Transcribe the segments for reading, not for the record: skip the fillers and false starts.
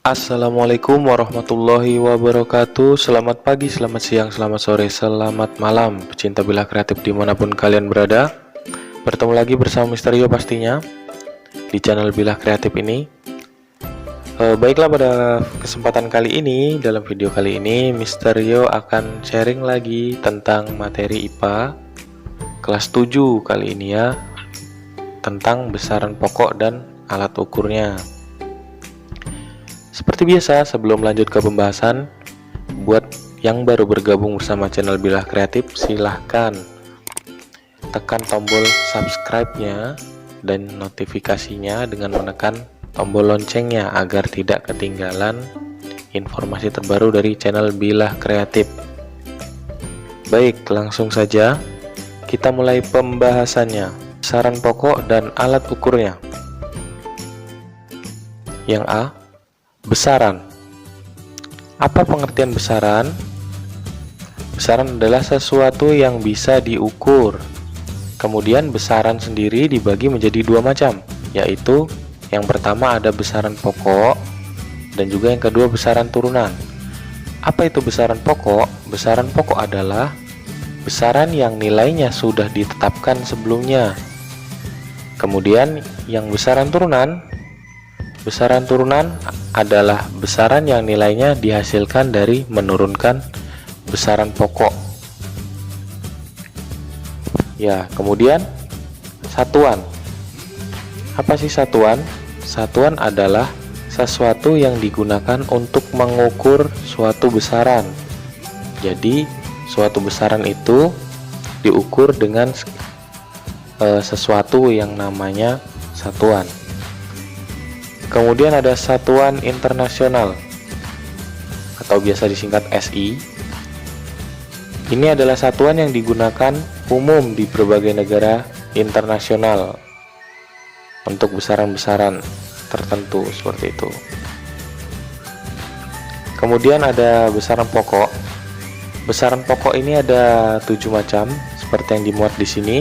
Assalamualaikum warahmatullahi wabarakatuh. Selamat pagi, selamat siang, selamat sore, selamat malam pecinta Bilah Kreatif dimanapun kalian berada. Bertemu lagi bersama Mister Yo pastinya di channel Bilah Kreatif ini. Baiklah, pada kesempatan kali ini, dalam video kali ini Mister Yo akan sharing lagi tentang materi IPA kelas 7 kali ini ya, tentang besaran pokok dan alat ukurnya. Seperti biasa, sebelum lanjut ke pembahasan, buat yang baru bergabung bersama channel Bilah Kreatif, silahkan tekan tombol subscribe-nya dan notifikasinya dengan menekan tombol loncengnya agar tidak ketinggalan informasi terbaru dari channel Bilah Kreatif. Baik, langsung saja kita mulai pembahasannya. Besaran pokok dan alat ukurnya. Yang A, besaran. Apa pengertian besaran? Besaran adalah sesuatu yang bisa diukur. Kemudian besaran sendiri dibagi menjadi dua macam, yaitu yang pertama ada besaran pokok dan juga yang kedua besaran turunan. Apa itu besaran pokok? Besaran pokok adalah besaran yang nilainya sudah ditetapkan sebelumnya. Kemudian yang besaran turunan adalah besaran yang nilainya dihasilkan dari menurunkan besaran pokok. Ya, kemudian satuan. Apa sih satuan? Satuan adalah sesuatu yang digunakan untuk mengukur suatu besaran. Jadi, suatu besaran itu diukur dengan sesuatu yang namanya satuan. Kemudian ada satuan internasional atau biasa disingkat SI. Ini adalah satuan yang digunakan umum di berbagai negara internasional untuk besaran-besaran tertentu seperti itu. Kemudian ada besaran pokok. Besaran pokok ini ada 7 macam seperti yang dimuat di sini.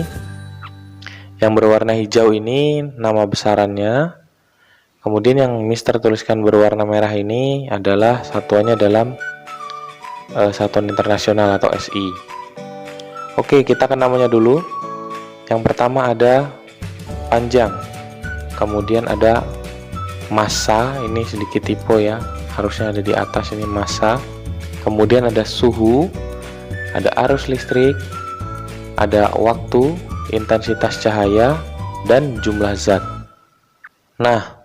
Yang berwarna hijau ini nama besarannya. Kemudian yang Mister tuliskan berwarna merah ini adalah satuannya dalam satuan internasional atau SI. Oke, kita ke namanya dulu. Yang pertama ada panjang. Kemudian ada massa, ini sedikit typo ya, harusnya ada di atas ini massa. Kemudian ada suhu, ada arus listrik, ada waktu, intensitas cahaya, dan jumlah zat. Nah,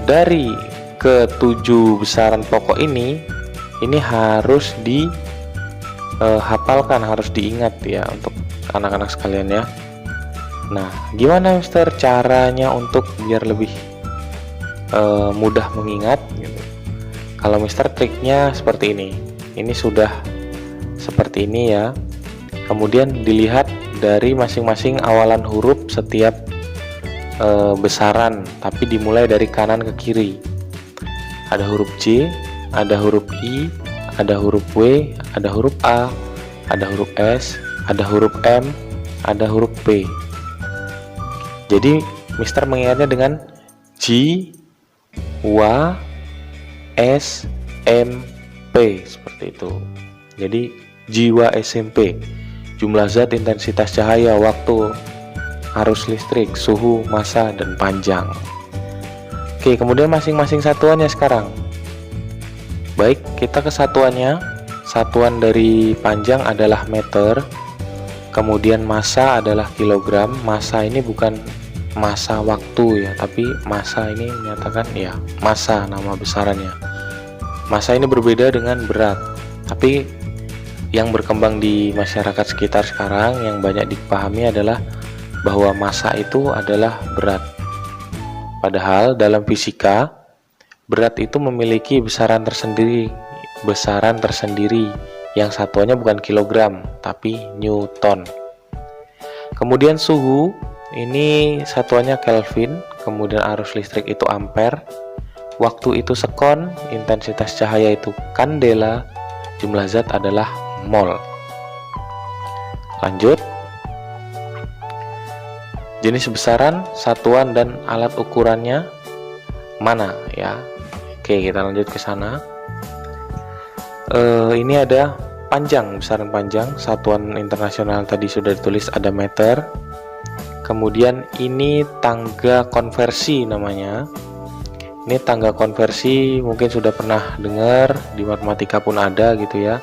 dari ketujuh besaran pokok ini harus dihafalkan, harus diingat ya untuk anak-anak sekalian ya. Nah, gimana Mister caranya untuk biar lebih mudah mengingat gitu? Kalau Mister triknya seperti ini. Ini sudah seperti ini ya. Kemudian dilihat dari masing-masing awalan huruf setiap besaran, tapi dimulai dari kanan ke kiri. Ada huruf J, ada huruf I, ada huruf W, ada huruf A, ada huruf S, ada huruf M, ada huruf P. Jadi Mister mengingatnya dengan J, W, S, M, P seperti itu. Jadi jiwa SMP, jumlah zat, intensitas cahaya, waktu, arus listrik, suhu, massa, dan panjang. Oke, kemudian masing-masing satuannya sekarang. Baik, kita ke satuannya. Satuan dari panjang adalah meter. Kemudian massa adalah kilogram. Massa ini bukan massa waktu ya, tapi massa ini menyatakan ya massa nama besarannya. Massa ini berbeda dengan berat. Tapi yang berkembang di masyarakat sekitar sekarang yang banyak dipahami adalah bahwa massa itu adalah berat. Padahal dalam fisika, berat itu memiliki besaran tersendiri yang satuannya bukan kilogram, tapi newton. Kemudian suhu, ini satuannya Kelvin, kemudian arus listrik itu ampere, waktu itu sekon, intensitas cahaya itu kandela, jumlah zat adalah mol. Lanjut. Jenis besaran, satuan, dan alat ukurannya mana ya? Oke, kita lanjut ke sana. Ini ada panjang, besaran panjang. Satuan internasional tadi sudah ditulis, ada meter. Kemudian ini tangga konversi namanya. Ini tangga konversi, mungkin sudah pernah dengar, di matematika pun ada gitu ya.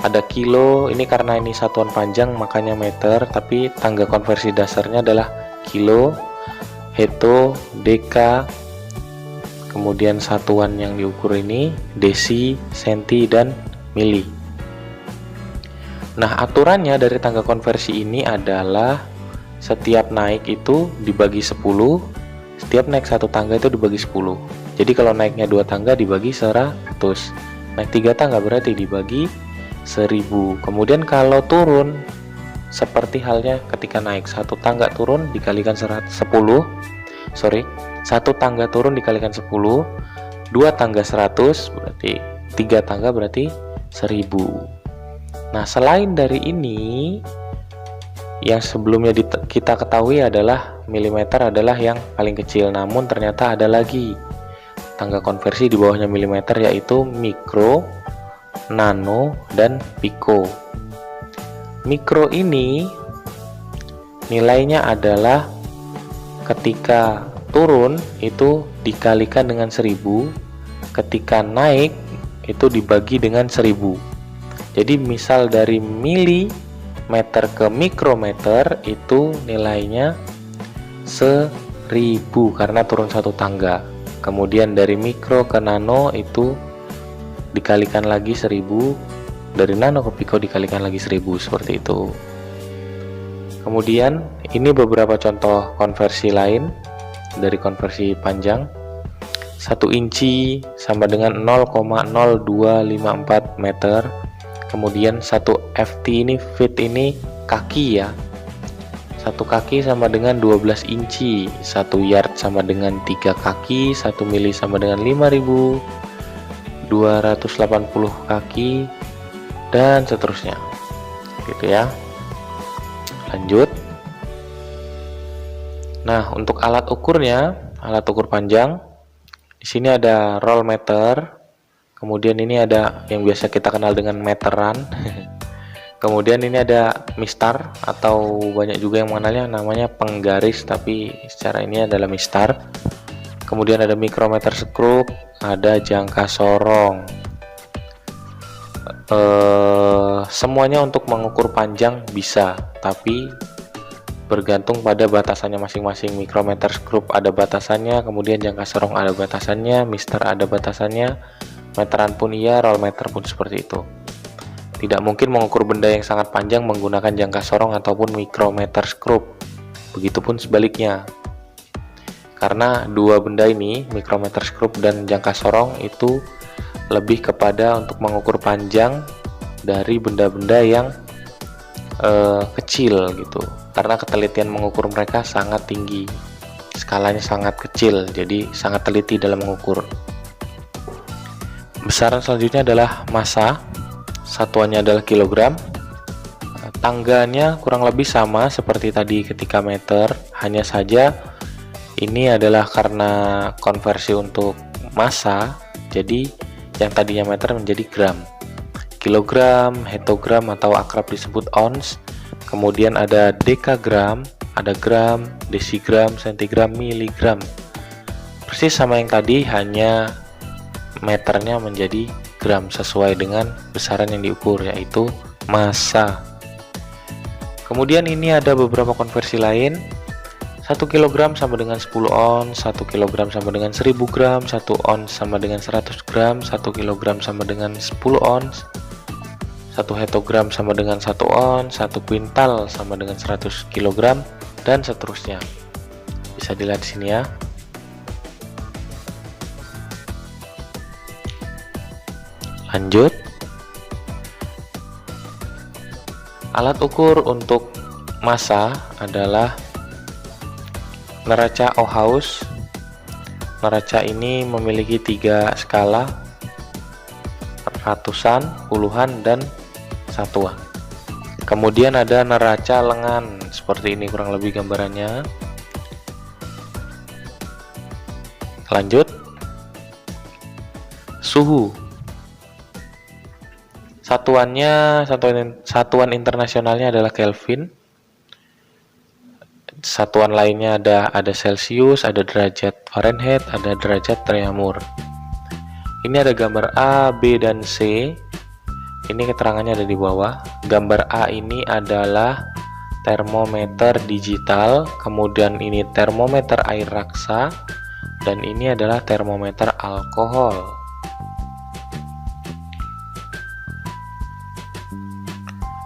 Ada kilo, ini karena ini satuan panjang makanya meter, tapi tangga konversi dasarnya adalah kilo, heto, deka. Kemudian satuan yang diukur ini desi, senti, dan mili. Nah, aturannya dari tangga konversi ini adalah setiap naik itu dibagi 10, setiap naik satu tangga itu dibagi 10. Jadi kalau naiknya 2 tangga dibagi 100, naik 3 tangga berarti dibagi 1000. Kemudian kalau turun, seperti halnya ketika naik, satu tangga turun dikalikan 1 tangga turun dikalikan 10, 2 tangga 100, berarti 3 tangga berarti 1000. Nah, selain dari ini, yang sebelumnya kita ketahui adalah milimeter adalah yang paling kecil, namun ternyata ada lagi tangga konversi di bawahnya milimeter, yaitu mikro, nano, dan piko. Mikro ini nilainya adalah ketika turun itu dikalikan dengan 1000, ketika naik itu dibagi dengan 1000. Jadi misal dari milimeter ke mikrometer itu nilainya 1000 karena turun satu tangga. Kemudian dari mikro ke nano itu dikalikan lagi 1000, dari nano ke piko dikalikan lagi 1000, seperti itu. Kemudian ini beberapa contoh konversi lain dari konversi panjang. 1 inci sama dengan 0,0254 meter. Kemudian 1 ft ini, feet ini kaki ya, 1 kaki sama dengan 12 inci, 1 yard sama dengan 3 kaki, 1 mili sama dengan 5280 kaki, dan seterusnya gitu ya. Lanjut. Nah, untuk alat ukurnya, alat ukur panjang, di sini ada roll meter, kemudian ini ada yang biasa kita kenal dengan meteran, kemudian ini ada mistar, atau banyak juga yang mengenalnya namanya penggaris, tapi secara ini adalah mistar. Kemudian ada mikrometer skrup, ada jangka sorong. Semuanya untuk mengukur panjang bisa, tapi bergantung pada batasannya masing-masing. Mikrometer skrup ada batasannya, kemudian jangka sorong ada batasannya, mister ada batasannya, meteran pun iya, roll meter pun seperti itu. Tidak mungkin mengukur benda yang sangat panjang menggunakan jangka sorong ataupun mikrometer skrup. Begitupun sebaliknya. Karena dua benda ini, mikrometer skrup dan jangka sorong, itu lebih kepada untuk mengukur panjang dari benda-benda yang kecil gitu, karena ketelitian mengukur mereka sangat tinggi, skalanya sangat kecil, jadi sangat teliti dalam mengukur. Besaran selanjutnya adalah massa, satuannya adalah kilogram. Tangganya kurang lebih sama seperti tadi ketika meter, hanya saja ini adalah karena konversi untuk massa, jadi yang tadinya meter menjadi gram. Kilogram, hetogram atau akrab disebut ons, kemudian ada dekagram, ada gram, desigram, sentigram, miligram. Persis sama yang tadi, hanya meternya menjadi gram sesuai dengan besaran yang diukur, yaitu massa. Kemudian ini ada beberapa konversi lain. 1 kg sama dengan 10 ons, 1 kg sama dengan 1000 gram, 1 ons sama dengan 100 gram, 1 kg sama dengan 10 ons, 1 hetogram sama dengan 1 ons, 1 kuintal sama dengan 100 kg, dan seterusnya. Bisa dilihat di sini ya. Lanjut. Alat ukur untuk massa adalah neraca Ohaus. Neraca ini memiliki 3 skala, ratusan, puluhan, dan satuan. Kemudian ada neraca lengan, seperti ini kurang lebih gambarannya. Lanjut. Suhu. Satuan internasionalnya adalah Kelvin. Satuan lainnya ada Celsius, ada derajat Fahrenheit, ada derajat Reaumur. Ini ada gambar A, B, dan C. Ini keterangannya ada di bawah. Gambar A ini adalah termometer digital, kemudian ini termometer air raksa, dan ini adalah termometer alkohol.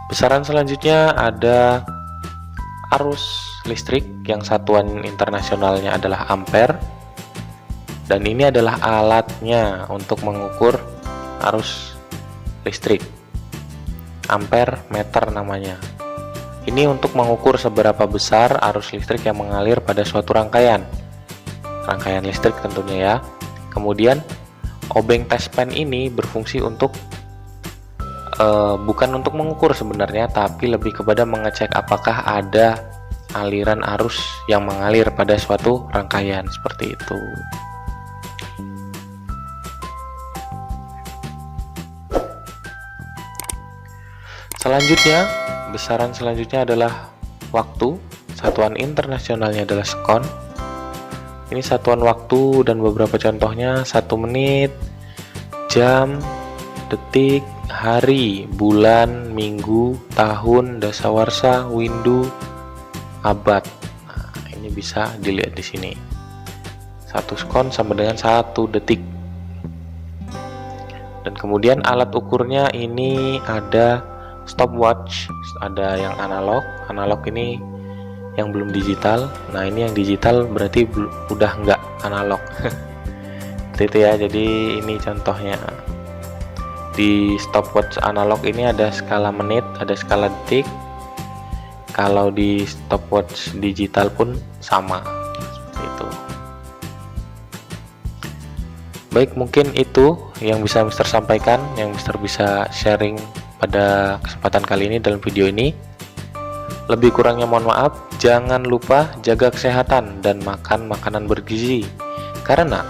Besaran selanjutnya ada arus listrik yang satuan internasionalnya adalah ampere, dan ini adalah alatnya untuk mengukur arus listrik. Ampere meter namanya. Ini untuk mengukur seberapa besar arus listrik yang mengalir pada suatu rangkaian listrik tentunya ya. Kemudian obeng tes pen ini berfungsi untuk bukan untuk mengukur sebenarnya, tapi lebih kepada mengecek apakah ada aliran arus yang mengalir pada suatu rangkaian seperti itu. Selanjutnya, besaran selanjutnya adalah waktu. Satuan internasionalnya adalah sekon. Ini satuan waktu dan beberapa contohnya: 1 menit, jam, detik, hari, bulan, minggu, tahun, dasawarsa, windu, abad. Nah, ini bisa dilihat di sini. 1 sekon sama dengan 1 detik. Dan kemudian alat ukurnya ini ada stopwatch, ada yang analog ini yang belum digital. Nah, ini yang digital berarti udah nggak analog. Seperti itu ya. Jadi ini contohnya. Di stopwatch analog ini ada skala menit, ada skala detik. Kalau di stopwatch digital pun sama, seperti itu. Baik, mungkin itu yang bisa Mister sampaikan, yang Mister bisa sharing pada kesempatan kali ini dalam video ini. Lebih kurangnya mohon maaf. Jangan lupa jaga kesehatan dan makan makanan bergizi, karena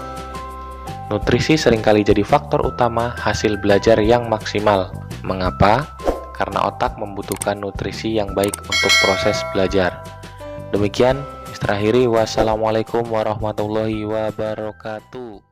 nutrisi seringkali jadi faktor utama hasil belajar yang maksimal. Mengapa? Karena otak membutuhkan nutrisi yang baik untuk proses belajar. Demikian, Mister akhiri. Wassalamualaikum warahmatullahi wabarakatuh.